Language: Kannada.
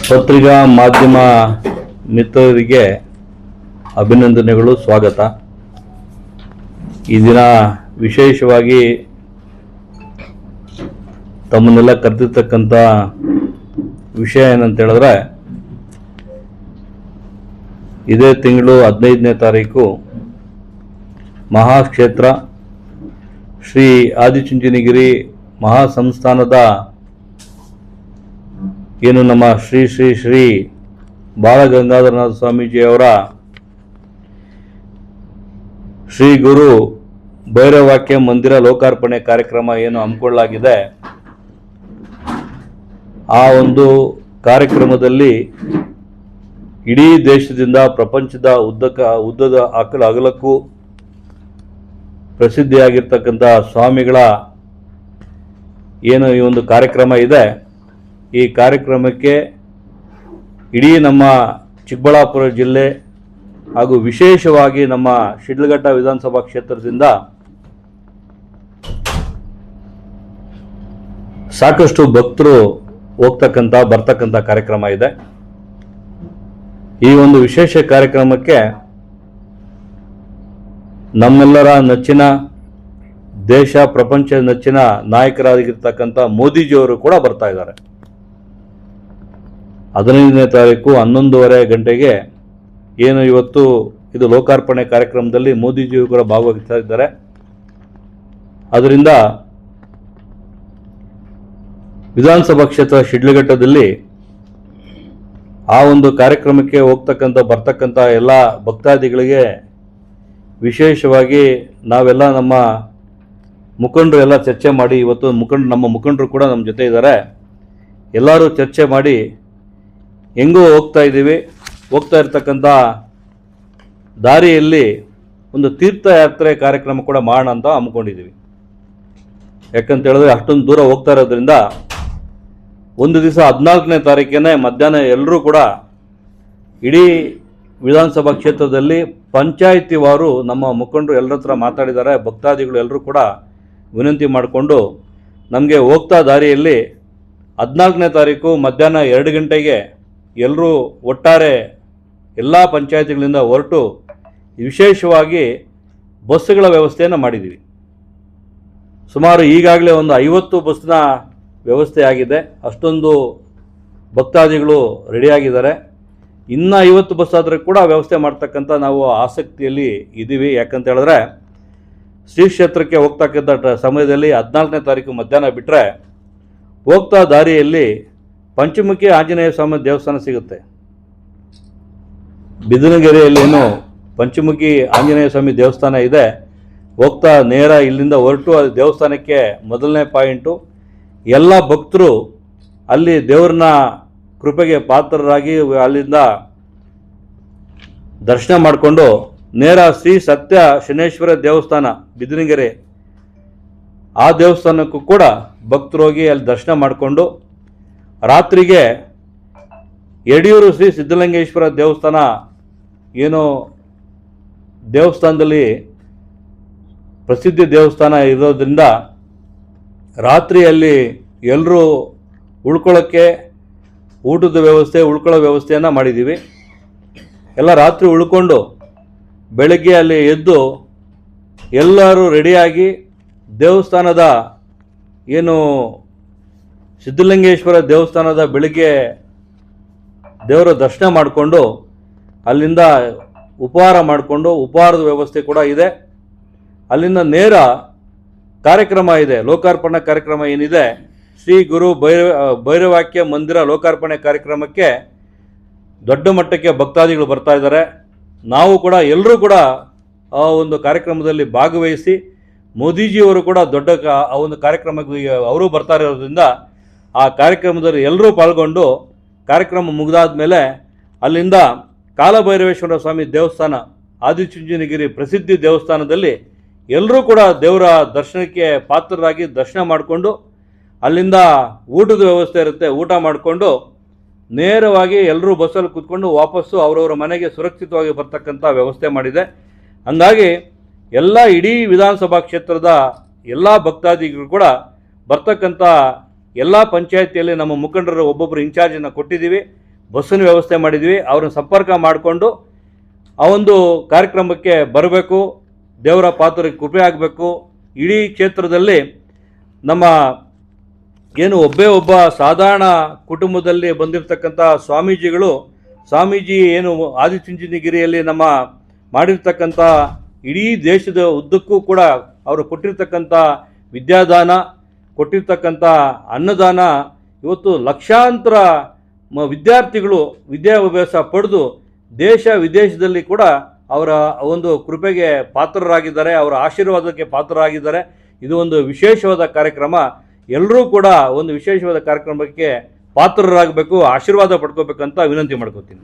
ಪತ್ರಿಕಾ ಮಾಧ್ಯಮ ಮಿತ್ರರಿಗೆ ಅಭಿನಂದನೆಗಳು, ಸ್ವಾಗತ. ಈ ದಿನ ವಿಶೇಷವಾಗಿ ತಮ್ಮನ್ನೆಲ್ಲ ಕರೆದಿರ್ತಕ್ಕಂಥ ವಿಷಯ ಏನಂತ ಹೇಳಿದ್ರೆ, ಇದೇ ತಿಂಗಳು 15ನೇ ತಾರೀಕು ಮಹಾಕ್ಷೇತ್ರ ಶ್ರೀ ಆದಿಚುಂಚನಗಿರಿ ಮಹಾಸಂಸ್ಥಾನದ ಏನು ನಮ್ಮ ಶ್ರೀ ಶ್ರೀ ಶ್ರೀ ಬಾಲಗಂಗಾಧರನಾಥ ಸ್ವಾಮೀಜಿಯವರ ಶ್ರೀ ಗುರು ಭೈರವಾಕ್ಯ ಮಂದಿರ ಲೋಕಾರ್ಪಣೆ ಕಾರ್ಯಕ್ರಮ ಏನು ಹಮ್ಮಿಕೊಳ್ಳಲಾಗಿದೆ, ಆ ಒಂದು ಕಾರ್ಯಕ್ರಮದಲ್ಲಿ ಇಡೀ ದೇಶದಿಂದ ಪ್ರಪಂಚದ ಉದ್ದದ ಅಗಲಕ್ಕೂ ಪ್ರಸಿದ್ಧಿಯಾಗಿರ್ತಕ್ಕಂಥ ಸ್ವಾಮಿಗಳ ಏನು ಈ ಒಂದು ಕಾರ್ಯಕ್ರಮ ಇದೆ, ಈ ಕಾರ್ಯಕ್ರಮಕ್ಕೆ ಇಡೀ ನಮ್ಮ ಚಿಕ್ಕಬಳ್ಳಾಪುರ ಜಿಲ್ಲೆ ಹಾಗೂ ವಿಶೇಷವಾಗಿ ನಮ್ಮ ಶಿಡ್ಲಘಟ್ಟ ವಿಧಾನಸಭಾ ಕ್ಷೇತ್ರದಿಂದ ಸಾಕಷ್ಟು ಭಕ್ತರು ಬರ್ತಕ್ಕಂಥ ಕಾರ್ಯಕ್ರಮ ಇದೆ. ಈ ಒಂದು ವಿಶೇಷ ಕಾರ್ಯಕ್ರಮಕ್ಕೆ ನಮ್ಮೆಲ್ಲರ ನೆಚ್ಚಿನ ದೇಶ ಪ್ರಪಂಚ ನೆಚ್ಚಿನ ನಾಯಕರಾಗಿರ್ತಕ್ಕಂಥ ಮೋದಿಜಿಯವರು ಕೂಡ ಬರ್ತಾ ಇದ್ದಾರೆ. 15ನೇ ತಾರೀಕು 11:30 ಗಂಟೆಗೆ ಏನು ಇವತ್ತು ಇದು ಲೋಕಾರ್ಪಣೆ ಕಾರ್ಯಕ್ರಮದಲ್ಲಿ ಮೋದಿಜಿಯವರು ಕೂಡ ಭಾಗವಹಿಸ್ತಾ ಇದ್ದಾರೆ. ಅದರಿಂದ ವಿಧಾನಸಭಾ ಕ್ಷೇತ್ರ ಶಿಡ್ಲಘಟ್ಟದಲ್ಲಿ ಆ ಒಂದು ಕಾರ್ಯಕ್ರಮಕ್ಕೆ ಬರ್ತಕ್ಕಂಥ ಎಲ್ಲ ಭಕ್ತಾದಿಗಳಿಗೆ ವಿಶೇಷವಾಗಿ ನಾವೆಲ್ಲ ನಮ್ಮ ಮುಖಂಡರು ಎಲ್ಲ ಚರ್ಚೆ ಮಾಡಿ, ಇವತ್ತು ನಮ್ಮ ಮುಖಂಡರು ಕೂಡ ನಮ್ಮ ಜೊತೆ ಇದ್ದಾರೆ, ಎಲ್ಲರೂ ಚರ್ಚೆ ಮಾಡಿ ಹೆಂಗೋ ಹೋಗ್ತಾ ಇರ್ತಕ್ಕಂಥ ದಾರಿಯಲ್ಲಿ ಒಂದು ತೀರ್ಥಯಾತ್ರೆ ಕಾರ್ಯಕ್ರಮ ಕೂಡ ಮಾಡೋಣ ಅಂತ ಹಮ್ಮಿಕೊಂಡಿದ್ದೀವಿ. ಯಾಕಂತ ಹೇಳಿದ್ರೆ ಅಷ್ಟೊಂದು ದೂರ ಹೋಗ್ತಾ ಇರೋದ್ರಿಂದ ಒಂದು ದಿವಸ 14ನೇ ತಾರೀಕೇನೆ ಮಧ್ಯಾಹ್ನ ಎಲ್ಲರೂ ಕೂಡ ಇಡೀ ವಿಧಾನಸಭಾ ಕ್ಷೇತ್ರದಲ್ಲಿ ಪಂಚಾಯಿತಿ ವಾರು ನಮ್ಮ ಮುಖಂಡರು ಎಲ್ಲರ ಹತ್ರ ಮಾತಾಡಿದ್ದಾರೆ. ಭಕ್ತಾದಿಗಳು ಎಲ್ಲರೂ ಕೂಡ ವಿನಂತಿ ಮಾಡಿಕೊಂಡು ನಮಗೆ ಹೋಗ್ತಾ ದಾರಿಯಲ್ಲಿ 14ನೇ ತಾರೀಕು ಮಧ್ಯಾಹ್ನ 2 ಗಂಟೆಗೆ ಎಲ್ಲರೂ ಒಟ್ಟಾರೆ ಎಲ್ಲ ಪಂಚಾಯಿತಿಗಳಿಂದ ಹೊರಟು ವಿಶೇಷವಾಗಿ ಬಸ್ಸುಗಳ ವ್ಯವಸ್ಥೆಯನ್ನು ಮಾಡಿದ್ದೀವಿ. ಸುಮಾರು ಈಗಾಗಲೇ ಒಂದು 50 ಬಸ್ನ ವ್ಯವಸ್ಥೆ ಆಗಿದೆ. ಅಷ್ಟೊಂದು ಭಕ್ತಾದಿಗಳು ರೆಡಿಯಾಗಿದ್ದಾರೆ. ಇನ್ನೂ 50 ಬಸ್ ಆದರೆ ಕೂಡ ವ್ಯವಸ್ಥೆ ಮಾಡ್ತಕ್ಕಂಥ ನಾವು ಆಸಕ್ತಿಯಲ್ಲಿ ಇದ್ದೀವಿ. ಯಾಕಂತ ಹೇಳಿದ್ರೆ ಶ್ರೀ ಕ್ಷೇತ್ರಕ್ಕೆ ಹೋಗ್ತಕ್ಕಂಥ ಸಮಯದಲ್ಲಿ 14ನೇ ತಾರೀಕು ಮಧ್ಯಾಹ್ನ ಬಿಟ್ಟರೆ ಹೋಗ್ತಾ ದಾರಿಯಲ್ಲಿ ಪಂಚಮುಖಿ ಆಂಜನೇಯ ಸ್ವಾಮಿ ದೇವಸ್ಥಾನ ಸಿಗುತ್ತೆ. ಬಿದನಗೆರೆಯಲ್ಲೇನು ಪಂಚಮುಖಿ ಆಂಜನೇಯ ಸ್ವಾಮಿ ದೇವಸ್ಥಾನ ಇದೆ. ಹೋಗ್ತಾ ನೇರ ಇಲ್ಲಿಂದ ಹೊರಟು ಅದು ದೇವಸ್ಥಾನಕ್ಕೆ ಮೊದಲನೇ ಪಾಯಿಂಟು. ಎಲ್ಲ ಭಕ್ತರು ಅಲ್ಲಿ ದೇವ್ರನ್ನ ಕೃಪೆಗೆ ಪಾತ್ರರಾಗಿ ಅಲ್ಲಿಂದ ದರ್ಶನ ಮಾಡಿಕೊಂಡು ನೇರ ಶ್ರೀ ಸತ್ಯ ಶನೇಶ್ವರ ದೇವಸ್ಥಾನ ಬಿದನಗೆರೆ, ಆ ದೇವಸ್ಥಾನಕ್ಕೂ ಕೂಡ ಭಕ್ತರು ಹೋಗಿ ಅಲ್ಲಿ ದರ್ಶನ ಮಾಡಿಕೊಂಡು ರಾತ್ರಿಗೆ ಯಡಿಯೂರು ಶ್ರೀ ಸಿದ್ಧಲಿಂಗೇಶ್ವರ ದೇವಸ್ಥಾನ ಏನು ದೇವಸ್ಥಾನದಲ್ಲಿ ಪ್ರಸಿದ್ಧ ದೇವಸ್ಥಾನ ಇರೋದ್ರಿಂದ ರಾತ್ರಿಯಲ್ಲಿ ಎಲ್ಲರೂ ಉಳ್ಕೊಳ್ಳೋಕ್ಕೆ ಊಟದ ವ್ಯವಸ್ಥೆ ಉಳ್ಕೊಳ್ಳೋ ವ್ಯವಸ್ಥೆಯನ್ನು ಮಾಡಿದ್ದೀವಿ. ಎಲ್ಲ ರಾತ್ರಿ ಉಳ್ಕೊಂಡು ಬೆಳಗ್ಗೆ ಅಲ್ಲಿ ಎದ್ದು ಎಲ್ಲರೂ ರೆಡಿಯಾಗಿ ದೇವಸ್ಥಾನದ ಏನು ಸಿದ್ಧಲಿಂಗೇಶ್ವರ ದೇವಸ್ಥಾನದ ಬೆಳಿಗ್ಗೆ ದೇವರ ದರ್ಶನ ಮಾಡಿಕೊಂಡು ಅಲ್ಲಿಂದ ಉಪಹಾರ ಮಾಡಿಕೊಂಡು, ಉಪಹಾರದ ವ್ಯವಸ್ಥೆ ಕೂಡ ಇದೆ. ಅಲ್ಲಿಂದ ನೇರ ಕಾರ್ಯಕ್ರಮ ಇದೆ, ಲೋಕಾರ್ಪಣಾ ಕಾರ್ಯಕ್ರಮ ಏನಿದೆ, ಶ್ರೀ ಗುರು ಭೈರವಾಕ್ಯ ಮಂದಿರ ಲೋಕಾರ್ಪಣೆ ಕಾರ್ಯಕ್ರಮಕ್ಕೆ ದೊಡ್ಡ ಮಟ್ಟಕ್ಕೆ ಭಕ್ತಾದಿಗಳು ಬರ್ತಾ ಇದ್ದಾರೆ. ನಾವು ಕೂಡ ಎಲ್ಲರೂ ಕೂಡ ಆ ಒಂದು ಕಾರ್ಯಕ್ರಮದಲ್ಲಿ ಭಾಗವಹಿಸಿ, ಮೋದಿಜಿಯವರು ಕೂಡ ದೊಡ್ಡ ಆ ಒಂದು ಕಾರ್ಯಕ್ರಮಕ್ಕೆ ಅವರು ಬರ್ತಾ ಇರೋದ್ರಿಂದ ಆ ಕಾರ್ಯಕ್ರಮದಲ್ಲಿ ಎಲ್ಲರೂ ಪಾಲ್ಗೊಂಡು ಕಾರ್ಯಕ್ರಮ ಮುಗಿದಾದ ಮೇಲೆ ಅಲ್ಲಿಂದ ಕಾಲಭೈರವೇಶ್ವರ ಸ್ವಾಮಿ ದೇವಸ್ಥಾನ ಆದಿಚುಂಚನಗಿರಿ ಪ್ರಸಿದ್ಧಿ ದೇವಸ್ಥಾನದಲ್ಲಿ ಎಲ್ಲರೂ ಕೂಡ ದೇವರ ದರ್ಶನಕ್ಕೆ ಪಾತ್ರರಾಗಿ ದರ್ಶನ ಮಾಡಿಕೊಂಡು ಅಲ್ಲಿಂದ ಊಟದ ವ್ಯವಸ್ಥೆ ಇರುತ್ತೆ. ಊಟ ಮಾಡಿಕೊಂಡು ನೇರವಾಗಿ ಎಲ್ಲರೂ ಬಸ್ಸಲ್ಲಿ ಕೂತ್ಕೊಂಡು ವಾಪಸ್ಸು ಅವರವರ ಮನೆಗೆ ಸುರಕ್ಷಿತವಾಗಿ ಬರ್ತಕ್ಕಂಥ ವ್ಯವಸ್ಥೆ ಮಾಡಿದೆ. ಹಾಗಾಗಿ ಎಲ್ಲ ಇಡೀ ವಿಧಾನಸಭಾ ಕ್ಷೇತ್ರದ ಎಲ್ಲ ಭಕ್ತಾದಿಗಳು ಕೂಡ ಬರ್ತಕ್ಕಂಥ ಎಲ್ಲ ಪಂಚಾಯಿತಿಯಲ್ಲಿ ನಮ್ಮ ಮುಖಂಡರು ಒಬ್ಬೊಬ್ಬರು ಇನ್ಚಾರ್ಜನ್ನು ಕೊಟ್ಟಿದ್ದೀವಿ. ಬಸ್ಸಿನ ವ್ಯವಸ್ಥೆ ಮಾಡಿದ್ವಿ. ಅವ್ರನ್ನ ಸಂಪರ್ಕ ಮಾಡಿಕೊಂಡು ಆ ಒಂದು ಕಾರ್ಯಕ್ರಮಕ್ಕೆ ಬರಬೇಕು, ದೇವರ ಪಾತ್ರಕ್ಕೆ ಕೃಪೆ ಆಗಬೇಕು. ಇಡೀ ಕ್ಷೇತ್ರದಲ್ಲಿ ನಮ್ಮ ಏನು ಒಬ್ಬ ಸಾಧಾರಣ ಕುಟುಂಬದಲ್ಲಿ ಬಂದಿರತಕ್ಕಂಥ ಸ್ವಾಮೀಜಿ ಏನು ಆದಿಚುಂಚನಗಿರಿಯಲ್ಲಿ ನಮ್ಮ ಮಾಡಿರ್ತಕ್ಕಂಥ ಇಡೀ ದೇಶದ ಉದ್ದಕ್ಕೂ ಕೂಡ ಅವರು ಕೊಟ್ಟಿರ್ತಕ್ಕಂಥ ವಿದ್ಯಾದಾನ, ಕೊಟ್ಟಿರ್ತಕ್ಕಂಥ ಅನ್ನದಾನ, ಇವತ್ತು ಲಕ್ಷಾಂತರ ವಿದ್ಯಾರ್ಥಿಗಳು ವಿದ್ಯಾಭ್ಯಾಸ ಪಡೆದು ದೇಶ ವಿದೇಶದಲ್ಲಿ ಕೂಡ ಅವರ ಒಂದು ಕೃಪೆಗೆ ಪಾತ್ರರಾಗಿದ್ದಾರೆ, ಅವರ ಆಶೀರ್ವಾದಕ್ಕೆ ಪಾತ್ರರಾಗಿದ್ದಾರೆ. ಇದು ಒಂದು ವಿಶೇಷವಾದ ಕಾರ್ಯಕ್ರಮ. ಎಲ್ಲರೂ ಕೂಡ ಒಂದು ವಿಶೇಷವಾದ ಕಾರ್ಯಕ್ರಮಕ್ಕೆ ಪಾತ್ರರಾಗಬೇಕು, ಆಶೀರ್ವಾದ ಪಡ್ಕೋಬೇಕಂತ ವಿನಂತಿ ಮಾಡ್ಕೋತೀನಿ.